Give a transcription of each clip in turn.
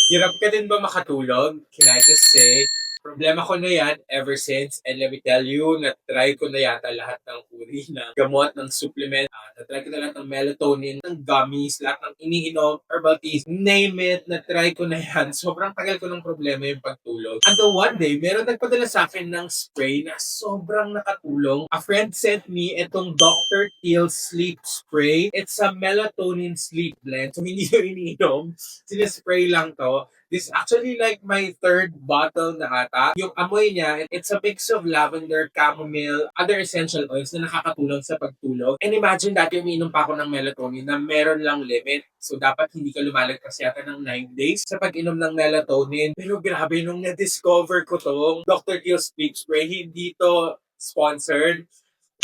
Hirap ka din ba makatulog? Can I just say, problema ko na yan ever since. And let me tell you, na-try ko na yata lahat ng uri ng gamot, ng supplement. Na-try ko na lahat ng melatonin, ng gummies, lahat ng iniinom, herbal teas, name it, na-try ko na yan. Sobrang tagal ko ng problema yung pagtulog. Until one day, meron nagpadala sa akin ng spray na sobrang nakatulong. A friend sent me itong Dr. Teal Sleep Spray. It's a melatonin sleep blend. So, hindi ko iniinom. Sinispray lang to. This is actually like my third bottle na ata. Yung amoy niya, it's a mix of lavender, chamomile, other essential oils na nakakatulong sa pagtulog. And imagine dati umiinom pa ako ng melatonin na meron lang limit. So dapat hindi ka lumalagpas yata ng 9 days sa pag-inom ng melatonin. Pero grabe, nung na-discover ko tong Dr. Teal Sleep Spray, hindi to sponsored.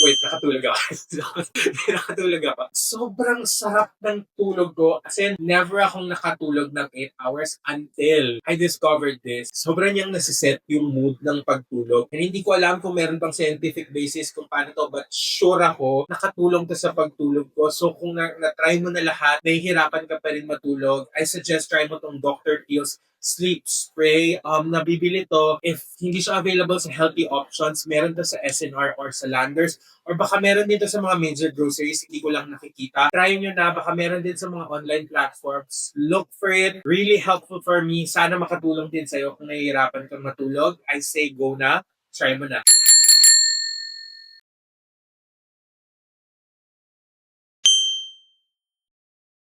Wait, nakatulog ako. Nakatulog ako. Sobrang sarap ng tulog ko. As in, never akong nakatulog ng 8 hours until I discovered this. Sobrang niyang nasiset yung mood ng pagtulog. And hindi ko alam kung meron pang scientific basis kung paano to, but sure ako, nakatulong to sa pagtulog ko. So kung na-try mo na lahat, nahihirapan ka pa rin matulog, I suggest try mo tong Dr. Teal's sleep spray. Nabibili to. If hindi siya available sa healthy options, meron to sa SNR or sa Landers. Or baka meron dito sa mga major groceries, hindi ko lang nakikita. Try nyo na, baka meron din sa mga online platforms. Look for it. Really helpful for me. Sana makatulong din sa'yo kung nahihirapan kang matulog. I say go na. Try mo na.